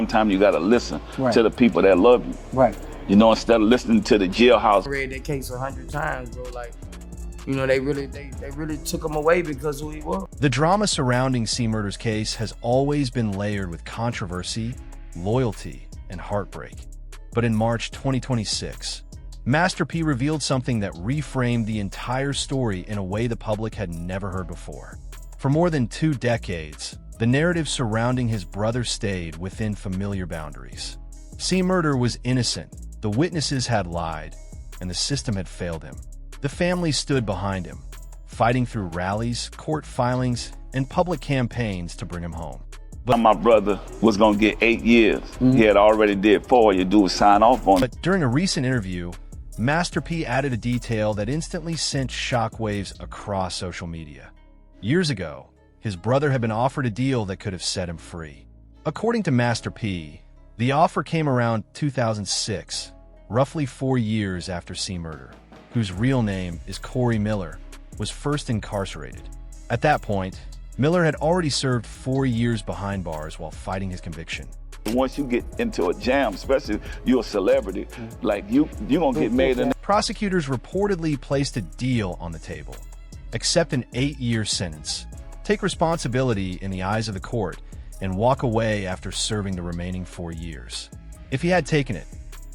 Sometimes you gotta listen Right. to the people that love you. Right. You know, instead of listening to the jailhouse. I read that case 100 times, bro. Like, you know, they really took him away because who he was. The drama surrounding C. Murder's case has always been layered with controversy, loyalty, and heartbreak. But in March 2026, Master P revealed something that reframed the entire story in a way the public had never heard before. For more than 2 decades, the narrative surrounding his brother stayed within familiar boundaries. C. Murder was innocent, the witnesses had lied, and the system had failed him. The family stood behind him, fighting through rallies, court filings, and public campaigns to bring him home. But my brother was gonna get 8 years. He had already did 4. You do is sign off on it. But during a recent interview, Master P added a detail that instantly sent shockwaves across social media. Years ago, his brother had been offered a deal that could have set him free. According to Master P, the offer came around 2006, roughly 4 years after C. Murder, whose real name is Corey Miller, was first incarcerated. At that point, Miller had already served 4 years behind bars while fighting his conviction. Once you get into a jam, especially if you're a celebrity, like you gonna get made in. Prosecutors reportedly placed a deal on the table. Accept an 8-year sentence, take responsibility in the eyes of the court, and walk away after serving the remaining 4 years. If he had taken it,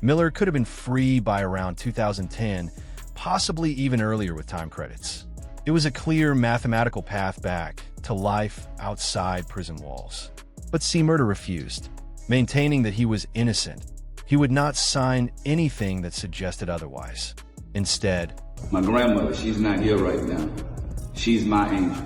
Miller could have been free by around 2010, possibly even earlier with time credits. It was a clear mathematical path back to life outside prison walls. But C. Murder refused, maintaining that he was innocent. He would not sign anything that suggested otherwise. Instead, my grandmother, she's not here right now. She's my angel.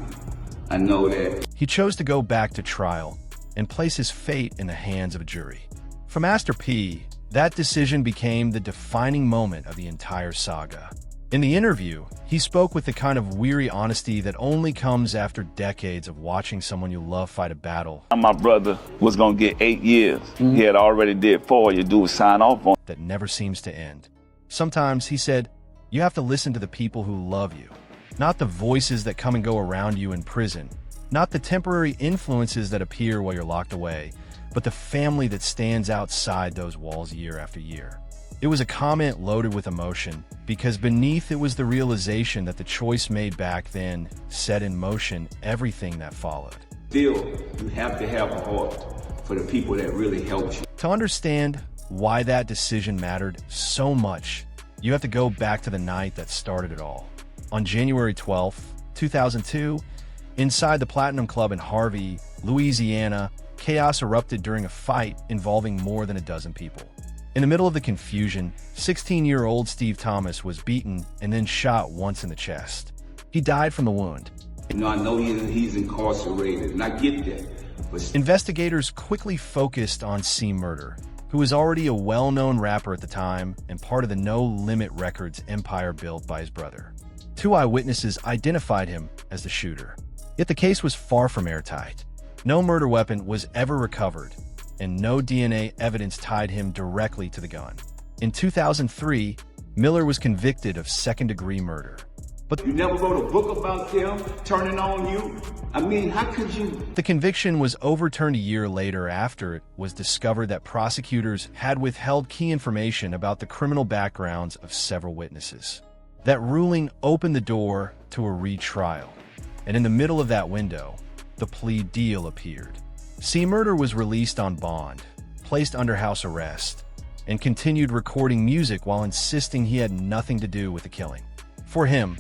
I know that. He chose to go back to trial and place his fate in the hands of a jury. For Master P, that decision became the defining moment of the entire saga. In the interview, he spoke with the kind of weary honesty that only comes after decades of watching someone you love fight a battle. My brother was gonna get 8 years. He had already did 4. You do is sign off on it. That never seems to end. Sometimes, he said, you have to listen to the people who love you, not the voices that come and go around you in prison, not the temporary influences that appear while you're locked away, but the family that stands outside those walls year after year. It was a comment loaded with emotion, because beneath it was the realization that the choice made back then set in motion everything that followed. Still, you have to have a heart for the people that really helped you. To understand why that decision mattered so much, you have to go back to the night that started it all. On January 12, 2002, inside the Platinum Club in Harvey, Louisiana, chaos erupted during a fight involving more than a dozen people. In the middle of the confusion, 16-year-old Steve Thomas was beaten and then shot once in the chest. He died from the wound. You know, I know he's incarcerated, and I get that. But Investigators quickly focused on C. Murder, who was already a well-known rapper at the time and part of the No Limit Records empire built by his brother. 2 eyewitnesses identified him as the shooter. Yet the case was far from airtight. No murder weapon was ever recovered, and no DNA evidence tied him directly to the gun. In 2003, Miller was convicted of second-degree murder. But you never wrote a book about them turning on you? I mean, how could you? The conviction was overturned a year later after it was discovered that prosecutors had withheld key information about the criminal backgrounds of several witnesses. That ruling opened the door to a retrial, and in the middle of that window, the plea deal appeared. C. Murder was released on bond, placed under house arrest, and continued recording music while insisting he had nothing to do with the killing. For him,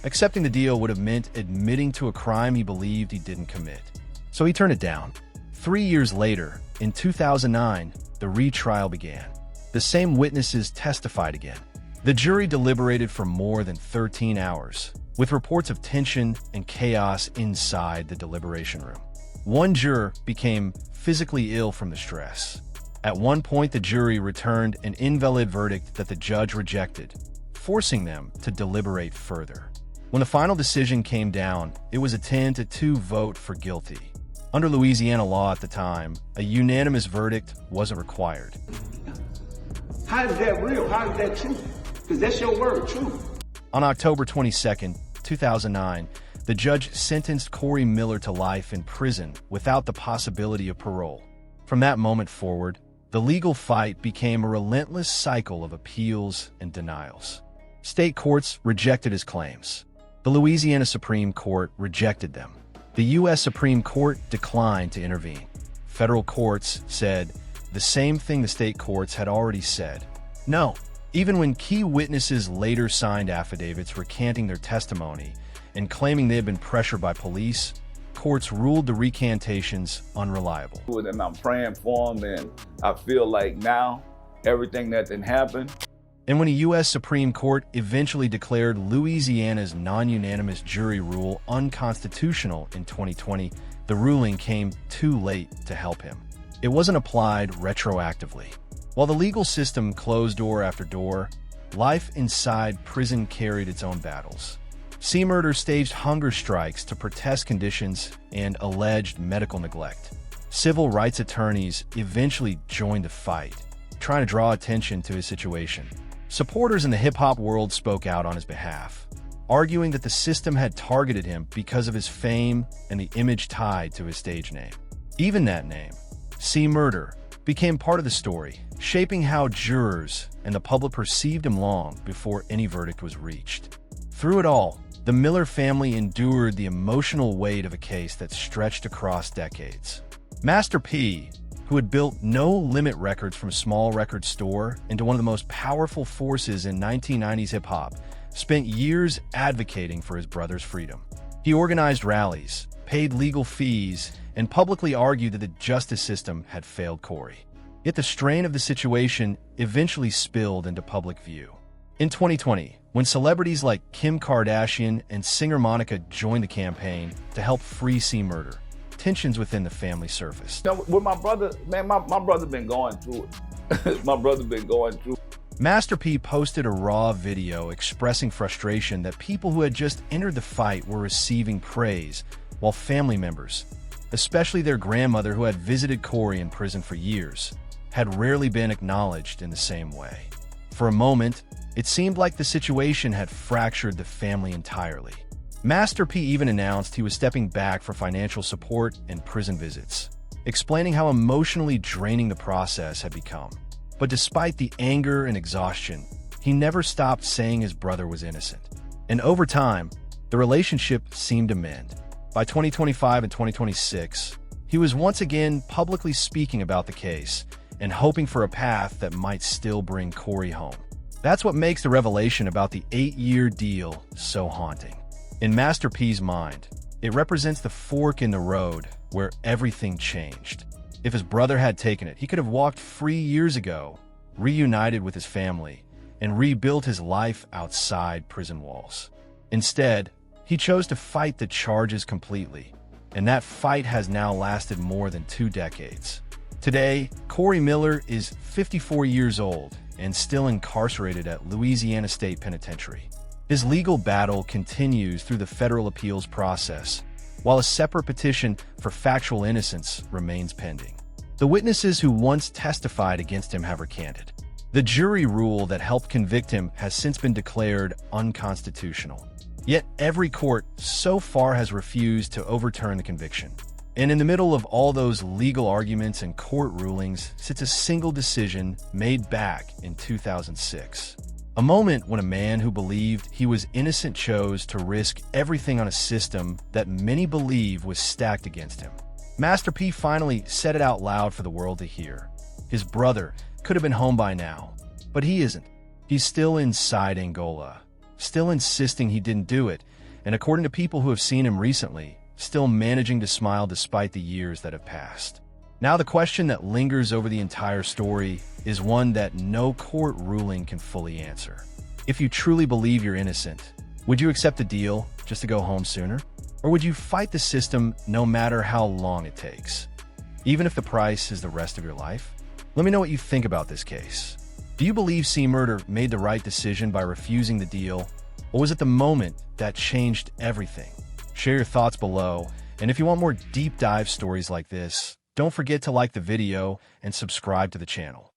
accepting the deal would have meant admitting to a crime he believed he didn't commit. So he turned it down. 3 years later, in 2009, the retrial began. The same witnesses testified again. The jury deliberated for more than 13 hours, with reports of tension and chaos inside the deliberation room. One juror became physically ill from the stress. At one point, the jury returned an invalid verdict that the judge rejected, forcing them to deliberate further. When the final decision came down, it was a 10-2 vote for guilty. Under Louisiana law at the time, a unanimous verdict wasn't required. How is that real? How is that true? Because that's your word, true. On October 22, 2009, the judge sentenced Corey Miller to life in prison without the possibility of parole. From that moment forward, the legal fight became a relentless cycle of appeals and denials. State courts rejected his claims. The Louisiana Supreme Court rejected them. The U.S. Supreme Court declined to intervene. Federal courts said the same thing the state courts had already said. No. Even when key witnesses later signed affidavits recanting their testimony and claiming they had been pressured by police, courts ruled the recantations unreliable. And I'm praying for him, and I feel like now everything that didn't happen. And when a U.S. Supreme Court eventually declared Louisiana's non-unanimous jury rule unconstitutional in 2020, the ruling came too late to help him. It wasn't applied retroactively. While the legal system closed door after door, life inside prison carried its own battles. C. Murder staged hunger strikes to protest conditions and alleged medical neglect. Civil rights attorneys eventually joined the fight, trying to draw attention to his situation. Supporters in the hip-hop world spoke out on his behalf, arguing that the system had targeted him because of his fame and the image tied to his stage name. Even that name, C. Murder, became part of the story, shaping how jurors and the public perceived him long before any verdict was reached. Through it all, the Miller family endured the emotional weight of a case that stretched across decades. Master P, who had built No Limit Records from a small record store into one of the most powerful forces in 1990s hip-hop, spent years advocating for his brother's freedom. He organized rallies, paid legal fees, and publicly argued that the justice system had failed Corey. Yet the strain of the situation eventually spilled into public view. In 2020, when celebrities like Kim Kardashian and singer Monica joined the campaign to help free C. Murder, tensions within the family surfaced. Now, with my brother, man, my brother been going through it. My brother been going through. Master P posted a raw video expressing frustration that people who had just entered the fight were receiving praise, while family members, especially their grandmother who had visited Corey in prison for years, had rarely been acknowledged in the same way. For a moment, it seemed like the situation had fractured the family entirely. Master P even announced he was stepping back for financial support and prison visits, explaining how emotionally draining the process had become. But despite the anger and exhaustion, he never stopped saying his brother was innocent. And over time, the relationship seemed to mend. By 2025 and 2026, he was once again publicly speaking about the case and hoping for a path that might still bring Corey home. That's what makes the revelation about the 8-year deal so haunting. In Master P's mind, it represents the fork in the road where everything changed. If his brother had taken it, he could have walked free years ago, reunited with his family, and rebuilt his life outside prison walls. Instead, he chose to fight the charges completely, and that fight has now lasted more than 2 decades. Today, Corey Miller is 54 years old and still incarcerated at Louisiana State Penitentiary. His legal battle continues through the federal appeals process, while a separate petition for factual innocence remains pending. The witnesses who once testified against him have recanted. The jury rule that helped convict him has since been declared unconstitutional. Yet every court so far has refused to overturn the conviction. And in the middle of all those legal arguments and court rulings sits a single decision made back in 2006. A moment when a man who believed he was innocent chose to risk everything on a system that many believe was stacked against him. Master P finally said it out loud for the world to hear. His brother could have been home by now, but he isn't. He's still inside Angola, still insisting he didn't do it, and according to people who have seen him recently, still managing to smile despite the years that have passed. Now the question that lingers over the entire story is one that no court ruling can fully answer. If you truly believe you're innocent, would you accept the deal just to go home sooner? Or would you fight the system no matter how long it takes, even if the price is the rest of your life? Let me know what you think about this case. Do you believe C. Murder made the right decision by refusing the deal, or was it the moment that changed everything? Share your thoughts below, and if you want more deep dive stories like this, don't forget to like the video and subscribe to the channel.